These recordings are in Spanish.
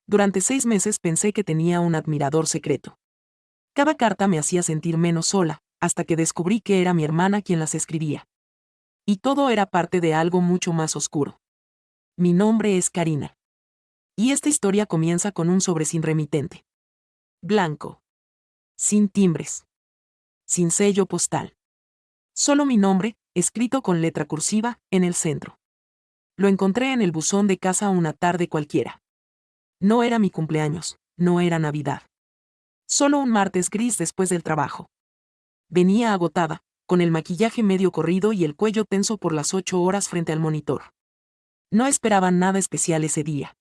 Durante 6 meses pensé que tenía un admirador secreto. Cada carta me hacía sentir menos sola, hasta que descubrí que era mi hermana quien las escribía. Y todo era parte de algo mucho más oscuro. Mi nombre es Karina. Y esta historia comienza con un sobre sin remitente. Blanco. Sin timbres. Sin sello postal. Solo mi nombre, escrito con letra cursiva, en el centro. Lo encontré en el buzón de casa una tarde cualquiera. No era mi cumpleaños, no era Navidad. Solo un martes gris después del trabajo. Venía agotada, con el maquillaje medio corrido y el cuello tenso por las 8 horas frente al monitor. No esperaba nada especial ese día.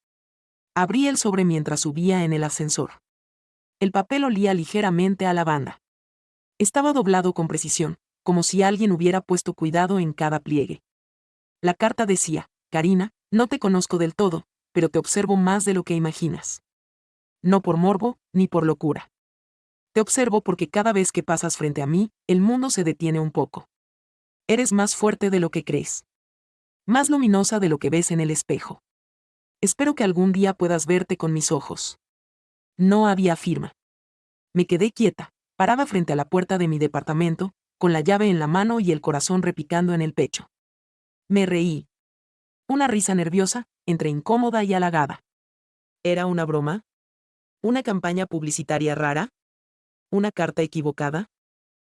Abrí el sobre mientras subía en el ascensor. El papel olía ligeramente a lavanda. Estaba doblado con precisión, como si alguien hubiera puesto cuidado en cada pliegue. La carta decía: Karina, no te conozco del todo, pero te observo más de lo que imaginas. No por morbo, ni por locura. Te observo porque cada vez que pasas frente a mí, el mundo se detiene un poco. Eres más fuerte de lo que crees. Más luminosa de lo que ves en el espejo. Espero que algún día puedas verte con mis ojos. No había firma. Me quedé quieta, parada frente a la puerta de mi departamento, con la llave en la mano y el corazón repicando en el pecho. Me reí. Una risa nerviosa, entre incómoda y halagada. ¿Era una broma? ¿Una campaña publicitaria rara? ¿Una carta equivocada?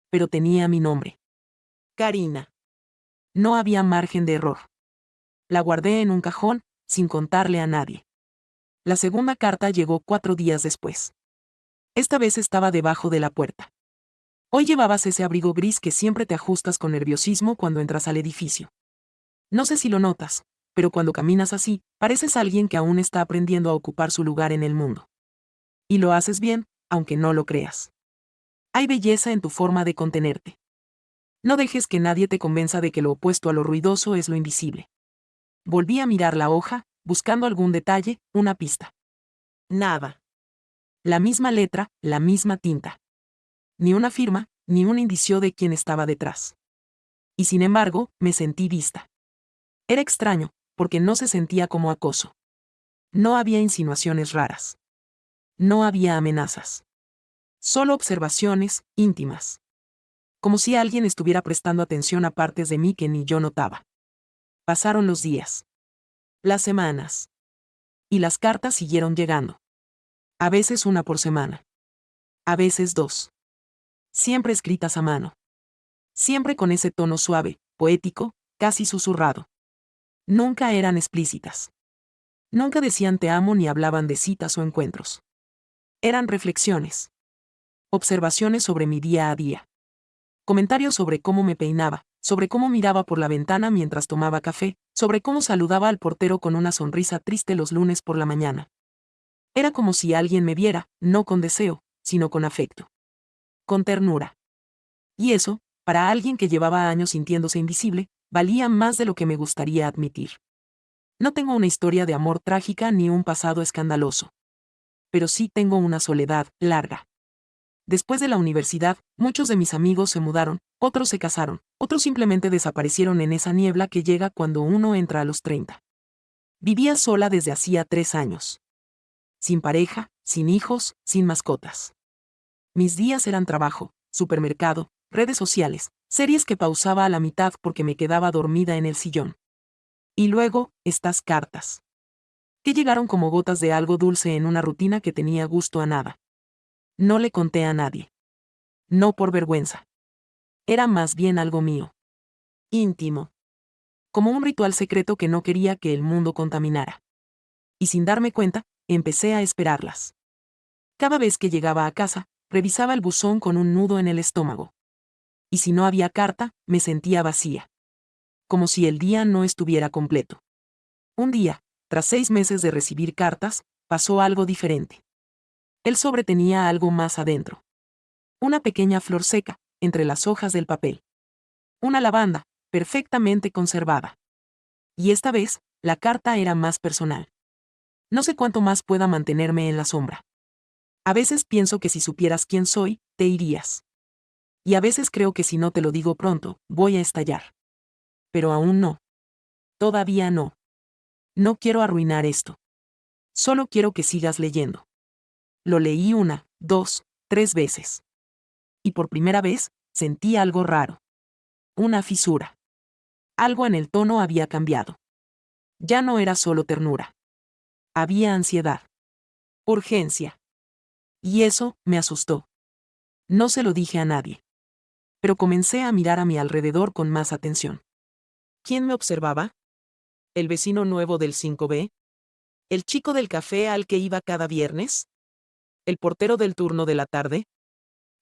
Pero tenía mi nombre. Karina. No había margen de error. La guardé en un cajón, sin contarle a nadie. La segunda carta llegó 4 días después. Esta vez estaba debajo de la puerta. Hoy llevabas ese abrigo gris que siempre te ajustas con nerviosismo cuando entras al edificio. No sé si lo notas, pero cuando caminas así, pareces alguien que aún está aprendiendo a ocupar su lugar en el mundo. Y lo haces bien, aunque no lo creas. Hay belleza en tu forma de contenerte. No dejes que nadie te convenza de que lo opuesto a lo ruidoso es lo invisible. Volví a mirar la hoja, buscando algún detalle, una pista. Nada. La misma letra, la misma tinta. Ni una firma, ni un indicio de quién estaba detrás. Y sin embargo, me sentí vista. Era extraño, porque no se sentía como acoso. No había insinuaciones raras. No había amenazas. Solo observaciones, íntimas. Como si alguien estuviera prestando atención a partes de mí que ni yo notaba. Pasaron los días. Las semanas. Y las cartas siguieron llegando. A veces una por semana. A veces 2. Siempre escritas a mano. Siempre con ese tono suave, poético, casi susurrado. Nunca eran explícitas. Nunca decían te amo ni hablaban de citas o encuentros. Eran reflexiones. Observaciones sobre mi día a día. Comentarios sobre cómo me peinaba, sobre cómo miraba por la ventana mientras tomaba café, sobre cómo saludaba al portero con una sonrisa triste los lunes por la mañana. Era como si alguien me viera, no con deseo, sino con afecto. Con ternura. Y eso, para alguien que llevaba años sintiéndose invisible, valía más de lo que me gustaría admitir. No tengo una historia de amor trágica ni un pasado escandaloso. Pero sí tengo una soledad larga. Después de la universidad, muchos de mis amigos se mudaron, otros se casaron, otros simplemente desaparecieron en esa niebla que llega cuando uno entra a los 30. Vivía sola desde hacía 3 años. Sin pareja, sin hijos, sin mascotas. Mis días eran trabajo, supermercado, redes sociales, series que pausaba a la mitad porque me quedaba dormida en el sillón. Y luego, estas cartas. Que llegaron como gotas de algo dulce en una rutina que tenía gusto a nada. No le conté a nadie. No por vergüenza. Era más bien algo mío. Íntimo. Como un ritual secreto que no quería que el mundo contaminara. Y sin darme cuenta, empecé a esperarlas. Cada vez que llegaba a casa, revisaba el buzón con un nudo en el estómago. Y si no había carta, me sentía vacía. Como si el día no estuviera completo. Un día, tras 6 meses de recibir cartas, pasó algo diferente. El sobre tenía algo más adentro. Una pequeña flor seca, entre las hojas del papel. Una lavanda, perfectamente conservada. Y esta vez, la carta era más personal. No sé cuánto más pueda mantenerme en la sombra. A veces pienso que si supieras quién soy, te irías. Y a veces creo que si no te lo digo pronto, voy a estallar. Pero aún no. Todavía no. No quiero arruinar esto. Solo quiero que sigas leyendo. Lo leí 1, 2, 3 veces. Y por primera vez, sentí algo raro. Una fisura. Algo en el tono había cambiado. Ya no era solo ternura. Había ansiedad. Urgencia. Y eso me asustó. No se lo dije a nadie. Pero comencé a mirar a mi alrededor con más atención. ¿Quién me observaba? ¿El vecino nuevo del 5B? ¿El chico del café al que iba cada viernes? ¿El portero del turno de la tarde?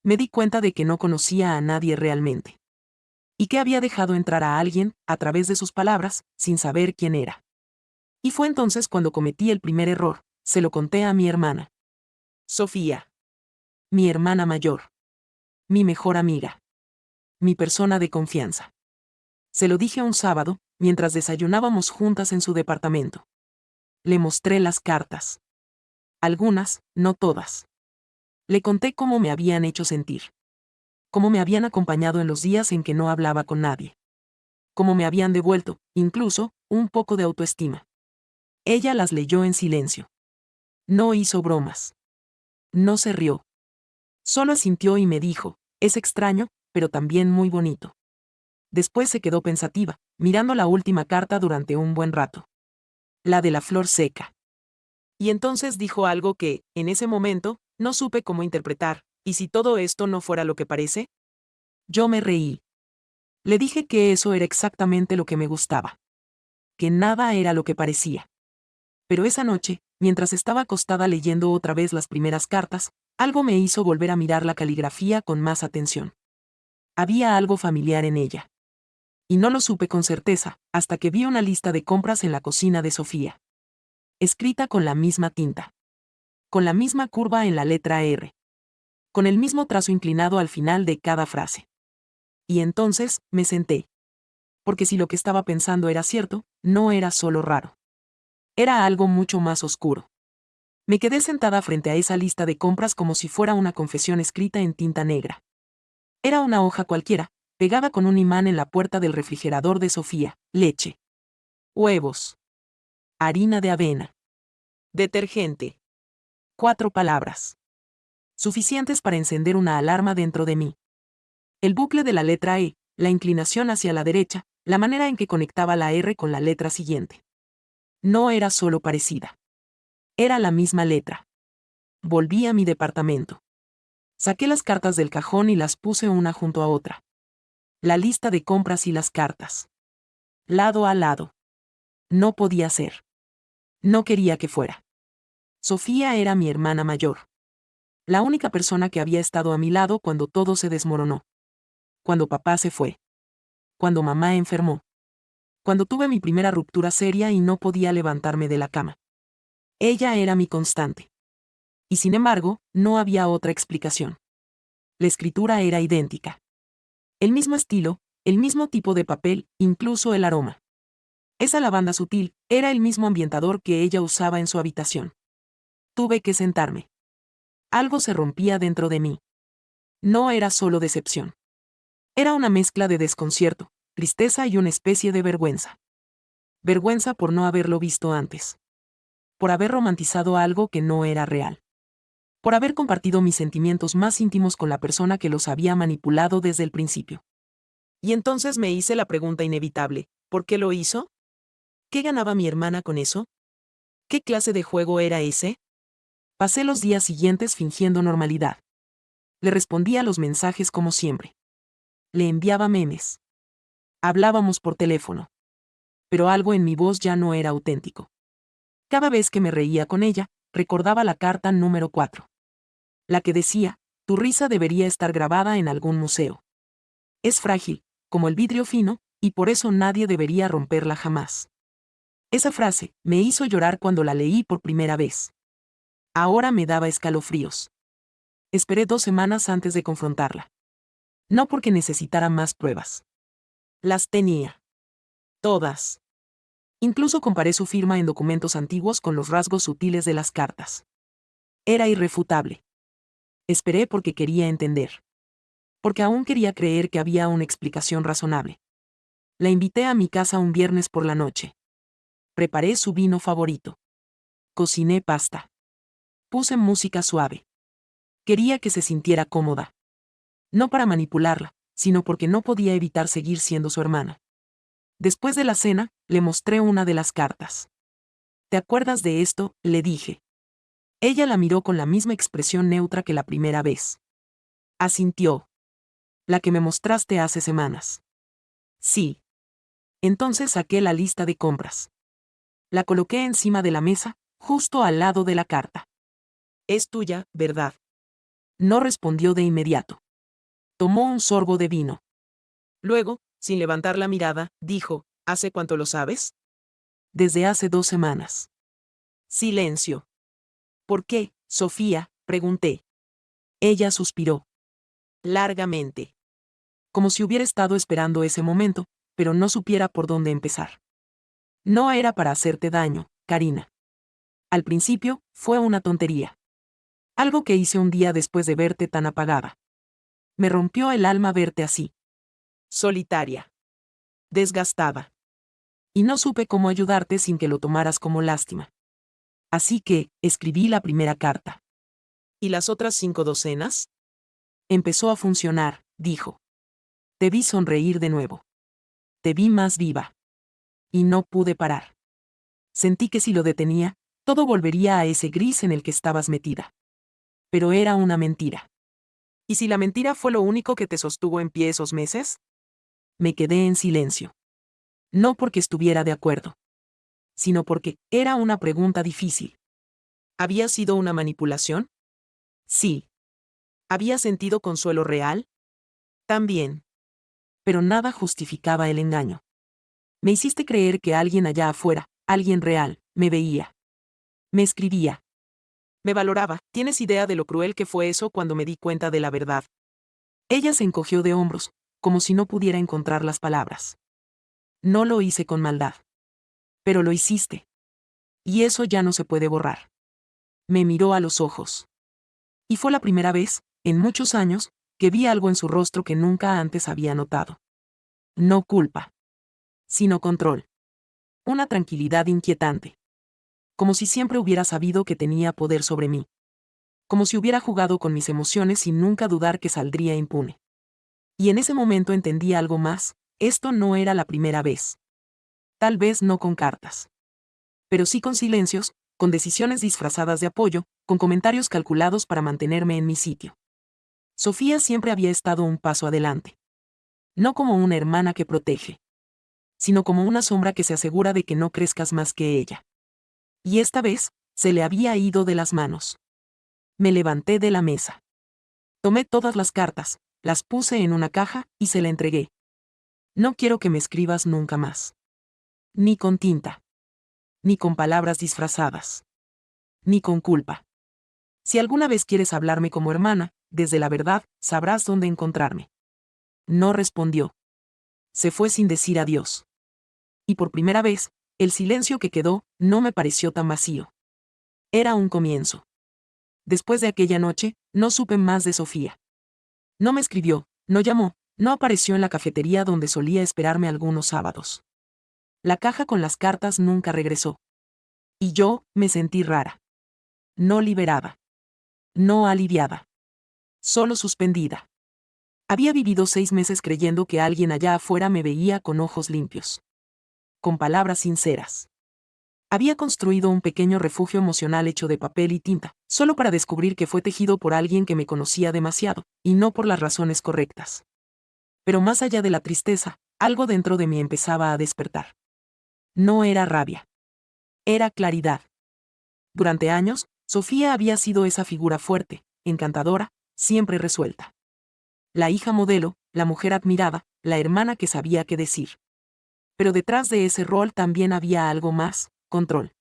Me di cuenta de que no conocía a nadie realmente. Y que había dejado entrar a alguien, a través de sus palabras, sin saber quién era. Y fue entonces cuando cometí el primer error, se lo conté a mi hermana. Sofía. Mi hermana mayor. Mi mejor amiga. Mi persona de confianza. Se lo dije un sábado, mientras desayunábamos juntas en su departamento. Le mostré las cartas. Algunas, no todas. Le conté cómo me habían hecho sentir. Cómo me habían acompañado en los días en que no hablaba con nadie. Cómo me habían devuelto, incluso, un poco de autoestima. Ella las leyó en silencio. No hizo bromas. No se rió. Solo asintió y me dijo, es extraño, pero también muy bonito. Después se quedó pensativa, mirando la última carta durante un buen rato. La de la flor seca. Y entonces dijo algo que, en ese momento, no supe cómo interpretar, ¿y si todo esto no fuera lo que parece? Yo me reí. Le dije que eso era exactamente lo que me gustaba. Que nada era lo que parecía. Pero esa noche, mientras estaba acostada leyendo otra vez las primeras cartas, algo me hizo volver a mirar la caligrafía con más atención. Había algo familiar en ella. Y no lo supe con certeza, hasta que vi una lista de compras en la cocina de Sofía. Escrita con la misma tinta. Con la misma curva en la letra R. Con el mismo trazo inclinado al final de cada frase. Y entonces, me senté. Porque si lo que estaba pensando era cierto, no era solo raro. Era algo mucho más oscuro. Me quedé sentada frente a esa lista de compras como si fuera una confesión escrita en tinta negra. Era una hoja cualquiera, pegada con un imán en la puerta del refrigerador de Sofía: leche, huevos, harina de avena, detergente. 4 palabras. Suficientes para encender una alarma dentro de mí. El bucle de la letra E, la inclinación hacia la derecha, la manera en que conectaba la R con la letra siguiente. No era solo parecida. Era la misma letra. Volví a mi departamento. Saqué las cartas del cajón y las puse una junto a otra. La lista de compras y las cartas. Lado a lado. No podía ser. No quería que fuera. Sofía era mi hermana mayor. La única persona que había estado a mi lado cuando todo se desmoronó. Cuando papá se fue. Cuando mamá enfermó. Cuando tuve mi primera ruptura seria y no podía levantarme de la cama. Ella era mi constante. Y sin embargo, no había otra explicación. La escritura era idéntica. El mismo estilo, el mismo tipo de papel, incluso el aroma. Esa lavanda sutil era el mismo ambientador que ella usaba en su habitación. Tuve que sentarme. Algo se rompía dentro de mí. No era solo decepción. Era una mezcla de desconcierto, tristeza y una especie de vergüenza. Vergüenza por no haberlo visto antes. Por haber romantizado algo que no era real. Por haber compartido mis sentimientos más íntimos con la persona que los había manipulado desde el principio. Y entonces me hice la pregunta inevitable, ¿por qué lo hizo? ¿Qué ganaba mi hermana con eso? ¿Qué clase de juego era ese? Pasé los días siguientes fingiendo normalidad. Le respondía a los mensajes como siempre. Le enviaba memes. Hablábamos por teléfono. Pero algo en mi voz ya no era auténtico. Cada vez que me reía con ella, recordaba la carta número 4. La que decía, tu risa debería estar grabada en algún museo. Es frágil, como el vidrio fino, y por eso nadie debería romperla jamás. Esa frase me hizo llorar cuando la leí por primera vez. Ahora me daba escalofríos. Esperé 2 semanas antes de confrontarla. No porque necesitara más pruebas. Las tenía. Todas. Incluso comparé su firma en documentos antiguos con los rasgos sutiles de las cartas. Era irrefutable. Esperé porque quería entender. Porque aún quería creer que había una explicación razonable. La invité a mi casa un viernes por la noche. Preparé su vino favorito. Cociné pasta. Puse música suave. Quería que se sintiera cómoda. No para manipularla, sino porque no podía evitar seguir siendo su hermana. Después de la cena, le mostré una de las cartas. ¿Te acuerdas de esto?, le dije. Ella la miró con la misma expresión neutra que la primera vez. Asintió. La que me mostraste hace semanas. Sí. Entonces saqué la lista de compras. La coloqué encima de la mesa, justo al lado de la carta. Es tuya, ¿verdad? No respondió de inmediato. Tomó un sorbo de vino. Luego, sin levantar la mirada, dijo, ¿hace cuánto lo sabes? Desde hace 2 semanas. Silencio. ¿Por qué, Sofía?, pregunté. Ella suspiró. Largamente. Como si hubiera estado esperando ese momento, pero no supiera por dónde empezar. No era para hacerte daño, Karina. Al principio, fue una tontería. Algo que hice un día después de verte tan apagada. Me rompió el alma verte así. Solitaria. Desgastada. Y no supe cómo ayudarte sin que lo tomaras como lástima. Así que, escribí la primera carta. ¿Y las otras 5 docenas? Empezó a funcionar, dijo. Te vi sonreír de nuevo. Te vi más viva. Y no pude parar. Sentí que si lo detenía, todo volvería a ese gris en el que estabas metida. Pero era una mentira. ¿Y si la mentira fue lo único que te sostuvo en pie esos meses? Me quedé en silencio. No porque estuviera de acuerdo, sino porque era una pregunta difícil. ¿Había sido una manipulación? Sí. ¿Había sentido consuelo real? También. Pero nada justificaba el engaño. Me hiciste creer que alguien allá afuera, alguien real, me veía. Me escribía. Me valoraba. ¿Tienes idea de lo cruel que fue eso cuando me di cuenta de la verdad? Ella se encogió de hombros, como si no pudiera encontrar las palabras. No lo hice con maldad. Pero lo hiciste. Y eso ya no se puede borrar. Me miró a los ojos. Y fue la primera vez, en muchos años, que vi algo en su rostro que nunca antes había notado. No culpa. Sino control. Una tranquilidad inquietante. Como si siempre hubiera sabido que tenía poder sobre mí. Como si hubiera jugado con mis emociones sin nunca dudar que saldría impune. Y en ese momento entendí algo más, esto no era la primera vez. Tal vez no con cartas. Pero sí con silencios, con decisiones disfrazadas de apoyo, con comentarios calculados para mantenerme en mi sitio. Sofía siempre había estado un paso adelante. No como una hermana que protege, sino como una sombra que se asegura de que no crezcas más que ella. Y esta vez, se le había ido de las manos. Me levanté de la mesa. Tomé todas las cartas, las puse en una caja y se la entregué. No quiero que me escribas nunca más. Ni con tinta. Ni con palabras disfrazadas. Ni con culpa. Si alguna vez quieres hablarme como hermana, desde la verdad, sabrás dónde encontrarme. No respondió. Se fue sin decir adiós. Y por primera vez, el silencio que quedó no me pareció tan vacío. Era un comienzo. Después de aquella noche, no supe más de Sofía. No me escribió, no llamó, no apareció en la cafetería donde solía esperarme algunos sábados. La caja con las cartas nunca regresó. Y yo, me sentí rara. No liberada. No aliviada. Solo suspendida. Había vivido 6 meses creyendo que alguien allá afuera me veía con ojos limpios. Con palabras sinceras. Había construido un pequeño refugio emocional hecho de papel y tinta, solo para descubrir que fue tejido por alguien que me conocía demasiado, y no por las razones correctas. Pero más allá de la tristeza, algo dentro de mí empezaba a despertar. No era rabia. Era claridad. Durante años, Sofía había sido esa figura fuerte, encantadora, siempre resuelta. La hija modelo, la mujer admirada, la hermana que sabía qué decir. Pero detrás de ese rol también había algo más, control.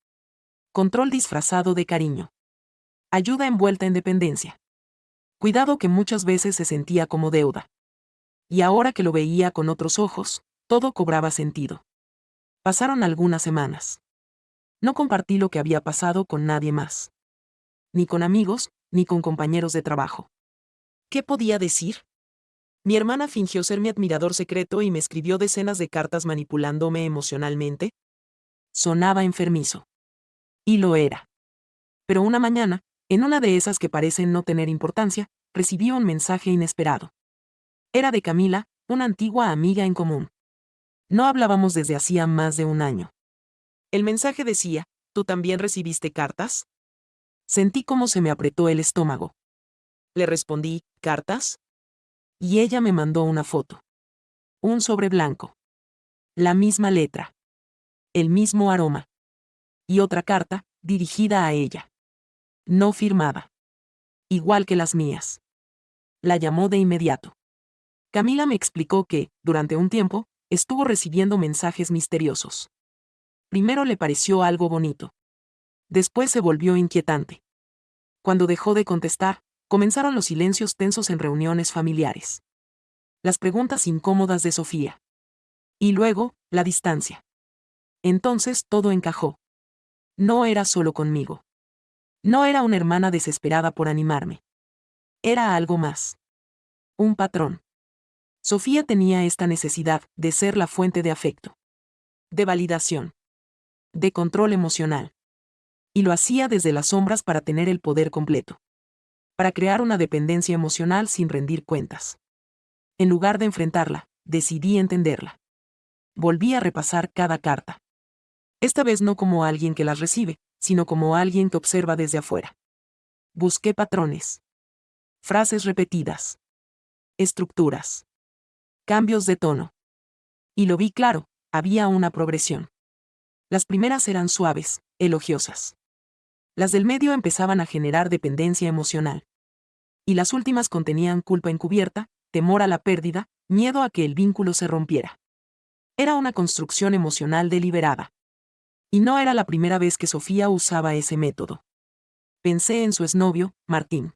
Control disfrazado de cariño. Ayuda envuelta en dependencia. Cuidado que muchas veces se sentía como deuda. Y ahora que lo veía con otros ojos, todo cobraba sentido. Pasaron algunas semanas. No compartí lo que había pasado con nadie más. Ni con amigos, ni con compañeros de trabajo. ¿Qué podía decir? Mi hermana fingió ser mi admirador secreto y me escribió decenas de cartas manipulándome emocionalmente. Sonaba enfermizo. Y lo era. Pero una mañana, en una de esas que parecen no tener importancia, recibí un mensaje inesperado. Era de Camila, una antigua amiga en común. No hablábamos desde hacía más de un año. El mensaje decía: ¿tú también recibiste cartas? Sentí cómo se me apretó el estómago. Le respondí: ¿cartas? Y ella me mandó una foto. Un sobre blanco. La misma letra. El mismo aroma. Y otra carta, dirigida a ella. No firmada. Igual que las mías. La llamó de inmediato. Camila me explicó que, durante un tiempo, estuvo recibiendo mensajes misteriosos. Primero le pareció algo bonito. Después se volvió inquietante. Cuando dejó de contestar, comenzaron los silencios tensos en reuniones familiares. Las preguntas incómodas de Sofía. Y luego, la distancia. Entonces todo encajó. No era solo conmigo. No era una hermana desesperada por animarme. Era algo más. Un patrón. Sofía tenía esta necesidad de ser la fuente de afecto. De validación. De control emocional. Y lo hacía desde las sombras para tener el poder completo. Para crear una dependencia emocional sin rendir cuentas. En lugar de enfrentarla, decidí entenderla. Volví a repasar cada carta. Esta vez no como alguien que las recibe, sino como alguien que observa desde afuera. Busqué patrones. Frases repetidas. Estructuras. Cambios de tono. Y lo vi claro, había una progresión. Las primeras eran suaves, elogiosas. Las del medio empezaban a generar dependencia emocional. Y las últimas contenían culpa encubierta, temor a la pérdida, miedo a que el vínculo se rompiera. Era una construcción emocional deliberada. Y no era la primera vez que Sofía usaba ese método. Pensé en su exnovio, Martín.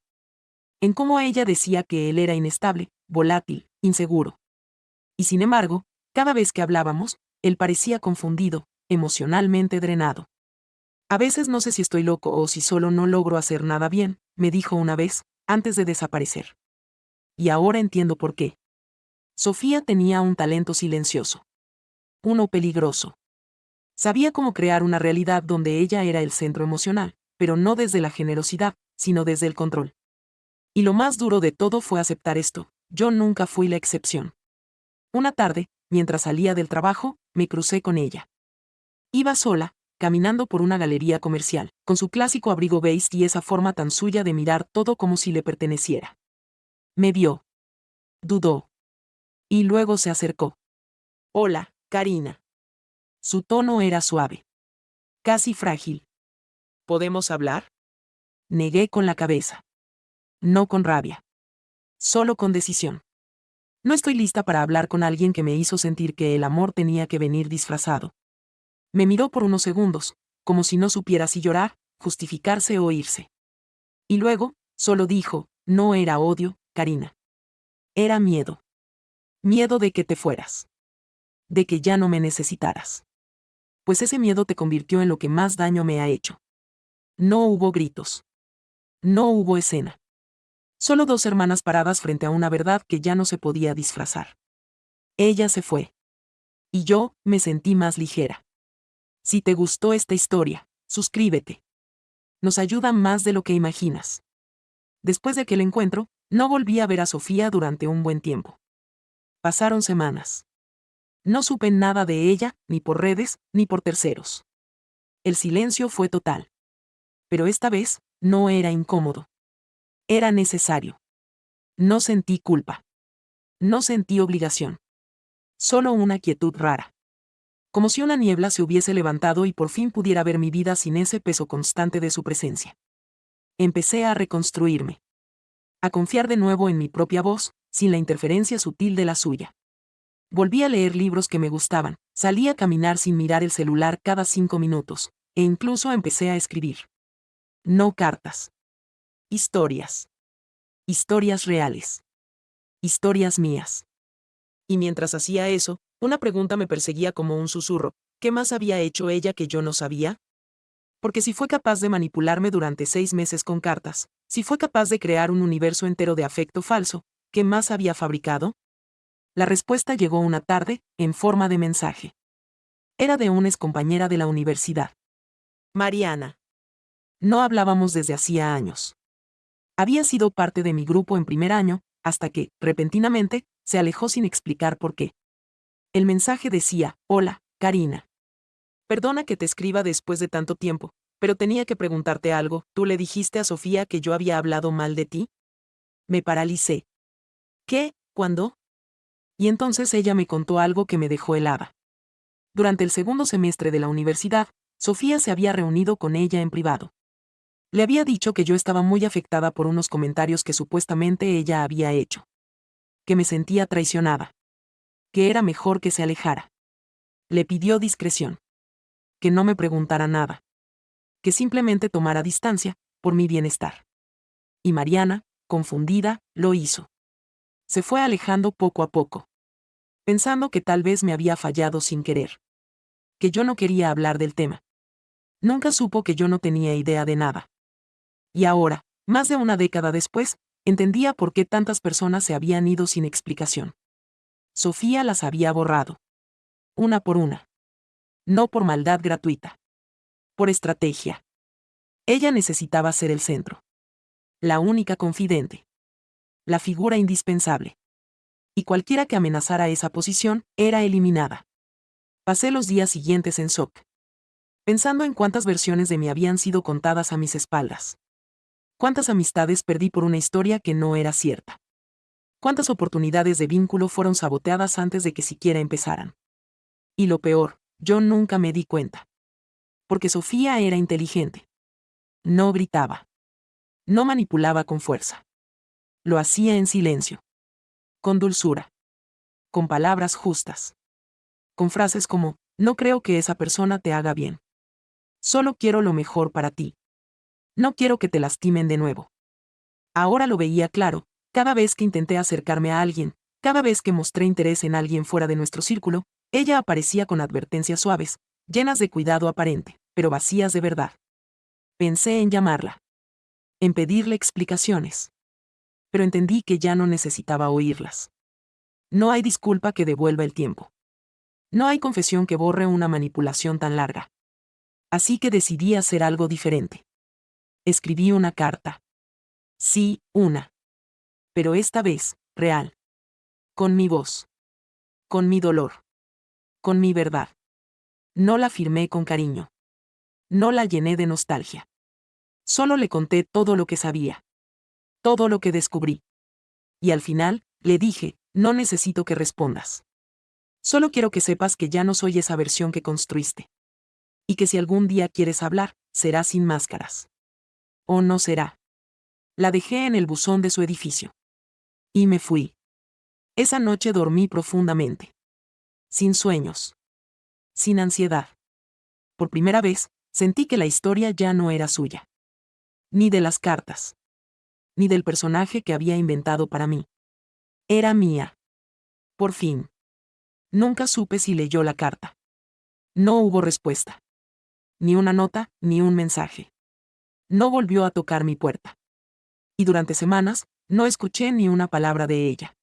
En cómo ella decía que él era inestable, volátil, inseguro. Y sin embargo, cada vez que hablábamos, él parecía confundido, emocionalmente drenado. A veces no sé si estoy loco o si solo no logro hacer nada bien, me dijo una vez, antes de desaparecer. Y ahora entiendo por qué. Sofía tenía un talento silencioso. Uno peligroso. Sabía cómo crear una realidad donde ella era el centro emocional, pero no desde la generosidad, sino desde el control. Y lo más duro de todo fue aceptar esto: yo nunca fui la excepción. Una tarde, mientras salía del trabajo, me crucé con ella. Iba sola, caminando por una galería comercial, con su clásico abrigo beige y esa forma tan suya de mirar todo como si le perteneciera. Me vio. Dudó. Y luego se acercó. Hola, Karina. Su tono era suave. Casi frágil. ¿Podemos hablar? Negué con la cabeza. No con rabia. Solo con decisión. No estoy lista para hablar con alguien que me hizo sentir que el amor tenía que venir disfrazado. Me miró por unos segundos, como si no supiera si llorar, justificarse o irse. Y luego, solo dijo: no era odio, Karina. Era miedo. Miedo de que te fueras. De que ya no me necesitaras. Pues ese miedo te convirtió en lo que más daño me ha hecho. No hubo gritos. No hubo escena. Solo dos hermanas paradas frente a una verdad que ya no se podía disfrazar. Ella se fue. Y yo, me sentí más ligera. Si te gustó esta historia, suscríbete. Nos ayuda más de lo que imaginas. Después de aquel encuentro, no volví a ver a Sofía durante un buen tiempo. Pasaron semanas. No supe nada de ella, ni por redes, ni por terceros. El silencio fue total. Pero esta vez, no era incómodo. Era necesario. No sentí culpa. No sentí obligación. Solo una quietud rara. Como si una niebla se hubiese levantado y por fin pudiera ver mi vida sin ese peso constante de su presencia. Empecé a reconstruirme. A confiar de nuevo en mi propia voz, sin la interferencia sutil de la suya. Volví a leer libros que me gustaban, salí a caminar sin mirar el celular cada 5 minutos, e incluso empecé a escribir. No cartas. Historias. Historias reales. Historias mías. Y mientras hacía eso, una pregunta me perseguía como un susurro: ¿qué más había hecho ella que yo no sabía? Porque si fue capaz de manipularme durante 6 meses con cartas, si fue capaz de crear un universo entero de afecto falso, ¿qué más había fabricado? La respuesta llegó una tarde, en forma de mensaje. Era de una excompañera de la universidad. Mariana. No hablábamos desde hacía años. Había sido parte de mi grupo en primer año, hasta que, repentinamente, se alejó sin explicar por qué. El mensaje decía: hola, Karina. Perdona que te escriba después de tanto tiempo, pero tenía que preguntarte algo. ¿Tú le dijiste a Sofía que yo había hablado mal de ti? Me paralicé. ¿Qué? ¿Cuándo? Y entonces ella me contó algo que me dejó helada. Durante el segundo semestre de la universidad, Sofía se había reunido con ella en privado. Le había dicho que yo estaba muy afectada por unos comentarios que supuestamente ella había hecho. Que me sentía traicionada. Que era mejor que se alejara. Le pidió discreción. Que no me preguntara nada. Que simplemente tomara distancia, por mi bienestar. Y Mariana, confundida, lo hizo. Se fue alejando poco a poco. Pensando que tal vez me había fallado sin querer. Que yo no quería hablar del tema. Nunca supo que yo no tenía idea de nada. Y ahora, más de una década después, entendía por qué tantas personas se habían ido sin explicación. Sofía las había borrado. Una por una. No por maldad gratuita. Por estrategia. Ella necesitaba ser el centro. La única confidente. La figura indispensable. Y cualquiera que amenazara esa posición, era eliminada. Pasé los días siguientes en shock. Pensando en cuántas versiones de mí habían sido contadas a mis espaldas. Cuántas amistades perdí por una historia que no era cierta. Cuántas oportunidades de vínculo fueron saboteadas antes de que siquiera empezaran. Y lo peor, yo nunca me di cuenta. Porque Sofía era inteligente. No gritaba. No manipulaba con fuerza. Lo hacía en silencio. Con dulzura. Con palabras justas. Con frases como: no creo que esa persona te haga bien. Solo quiero lo mejor para ti. No quiero que te lastimen de nuevo. Ahora lo veía claro, cada vez que intenté acercarme a alguien, cada vez que mostré interés en alguien fuera de nuestro círculo, ella aparecía con advertencias suaves, llenas de cuidado aparente, pero vacías de verdad. Pensé en llamarla. En pedirle explicaciones. Pero entendí que ya no necesitaba oírlas. No hay disculpa que devuelva el tiempo. No hay confesión que borre una manipulación tan larga. Así que decidí hacer algo diferente. Escribí una carta. Sí, una. Pero esta vez, real. Con mi voz. Con mi dolor. Con mi verdad. No la firmé con cariño. No la llené de nostalgia. Solo le conté todo lo que sabía. Todo lo que descubrí. Y al final, le dije: no necesito que respondas. Solo quiero que sepas que ya no soy esa versión que construiste. Y que si algún día quieres hablar, será sin máscaras. O no será. La dejé en el buzón de su edificio. Y me fui. Esa noche dormí profundamente. Sin sueños. Sin ansiedad. Por primera vez, sentí que la historia ya no era suya. Ni de las cartas. Ni del personaje que había inventado para mí. Era mía. Por fin. Nunca supe si leyó la carta. No hubo respuesta. Ni una nota, ni un mensaje. No volvió a tocar mi puerta. Y durante semanas, no escuché ni una palabra de ella.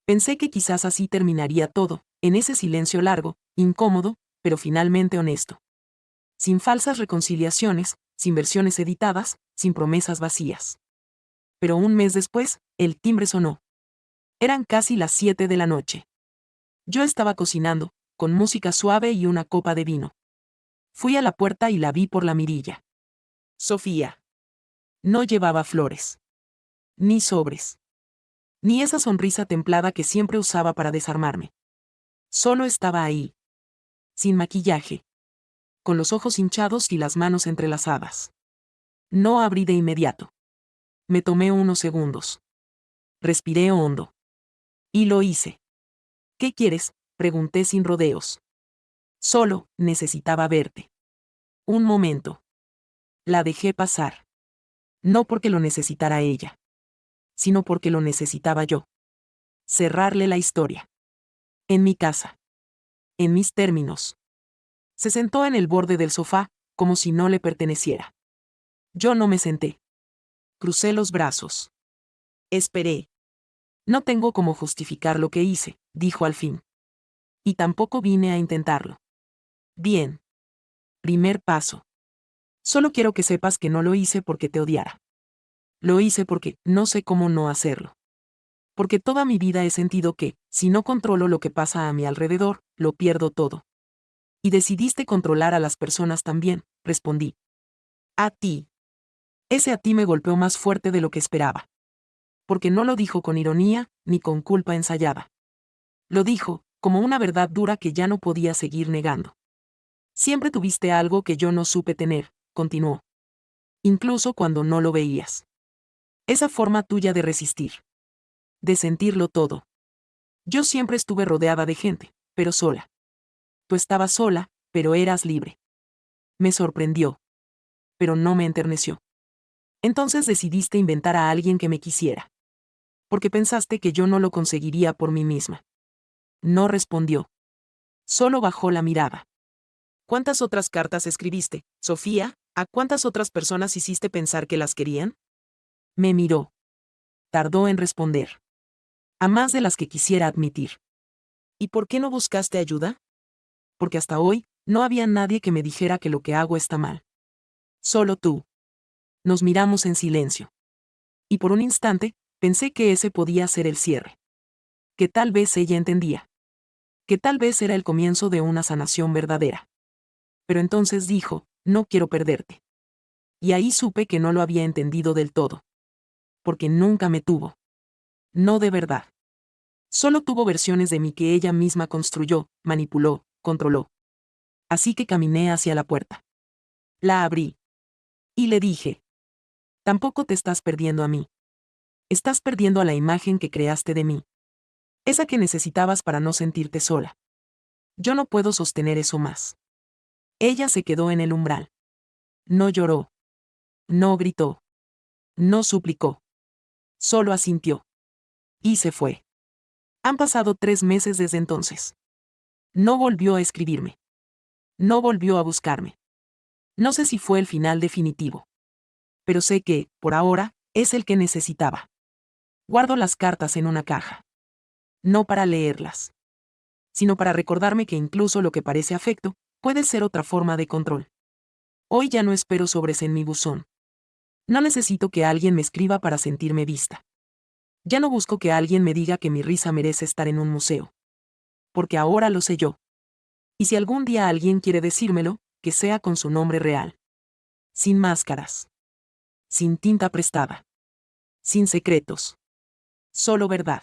Pensé que quizás así terminaría todo, en ese silencio largo, incómodo, pero finalmente honesto. Sin falsas reconciliaciones, sin versiones editadas, sin promesas vacías. Pero un mes después, el timbre sonó. Eran casi las 7 de la noche. Yo estaba cocinando, con música suave y una copa de vino. Fui a la puerta y la vi por la mirilla. Sofía. No llevaba flores. Ni sobres. Ni esa sonrisa templada que siempre usaba para desarmarme. Solo estaba ahí. Sin maquillaje. Con los ojos hinchados y las manos entrelazadas. No abrí de inmediato. Me tomé unos segundos. Respiré hondo. Y lo hice. ¿Qué quieres?, pregunté sin rodeos. Solo, necesitaba verte. Un momento. La dejé pasar. No porque lo necesitara ella. Sino porque lo necesitaba yo. Cerrarle la historia. En mi casa. En mis términos. Se sentó en el borde del sofá, como si no le perteneciera. Yo no me senté. Crucé los brazos. Esperé. No tengo cómo justificar lo que hice, dijo al fin. Y tampoco vine a intentarlo. Bien. Primer paso. Solo quiero que sepas que no lo hice porque te odiara. Lo hice porque no sé cómo no hacerlo. Porque toda mi vida he sentido que, si no controlo lo que pasa a mi alrededor, lo pierdo todo. Y decidiste controlar a las personas también, respondí. A ti. Ese a ti me golpeó más fuerte de lo que esperaba. Porque no lo dijo con ironía, ni con culpa ensayada. Lo dijo, como una verdad dura que ya no podía seguir negando. Siempre tuviste algo que yo no supe tener, continuó. Incluso cuando no lo veías. Esa forma tuya de resistir. De sentirlo todo. Yo siempre estuve rodeada de gente, pero sola. Tú estabas sola, pero eras libre. Me sorprendió. Pero no me enterneció. Entonces decidiste inventar a alguien que me quisiera. Porque pensaste que yo no lo conseguiría por mí misma. No respondió. Solo bajó la mirada. ¿Cuántas otras cartas escribiste, Sofía? ¿A cuántas otras personas hiciste pensar que las querían? Me miró. Tardó en responder. A más de las que quisiera admitir. ¿Y por qué no buscaste ayuda? Porque hasta hoy, no había nadie que me dijera que lo que hago está mal. Solo tú. Nos miramos en silencio. Y por un instante, pensé que ese podía ser el cierre. Que tal vez ella entendía. Que tal vez era el comienzo de una sanación verdadera. Pero entonces dijo, no quiero perderte. Y ahí supe que no lo había entendido del todo. Porque nunca me tuvo. No de verdad. Solo tuvo versiones de mí que ella misma construyó, manipuló, controló. Así que caminé hacia la puerta. La abrí. Y le dije. Tampoco te estás perdiendo a mí. Estás perdiendo a la imagen que creaste de mí. Esa que necesitabas para no sentirte sola. Yo no puedo sostener eso más. Ella se quedó en el umbral. No lloró. No gritó. No suplicó. Solo asintió. Y se fue. Han pasado 3 meses desde entonces. No volvió a escribirme. No volvió a buscarme. No sé si fue el final definitivo. Pero sé que, por ahora, es el que necesitaba. Guardo las cartas en una caja. No para leerlas, sino para recordarme que incluso lo que parece afecto, puede ser otra forma de control. Hoy ya no espero sobres en mi buzón. No necesito que alguien me escriba para sentirme vista. Ya no busco que alguien me diga que mi risa merece estar en un museo. Porque ahora lo sé yo. Y si algún día alguien quiere decírmelo, que sea con su nombre real. Sin máscaras. Sin tinta prestada. Sin secretos. Solo verdad.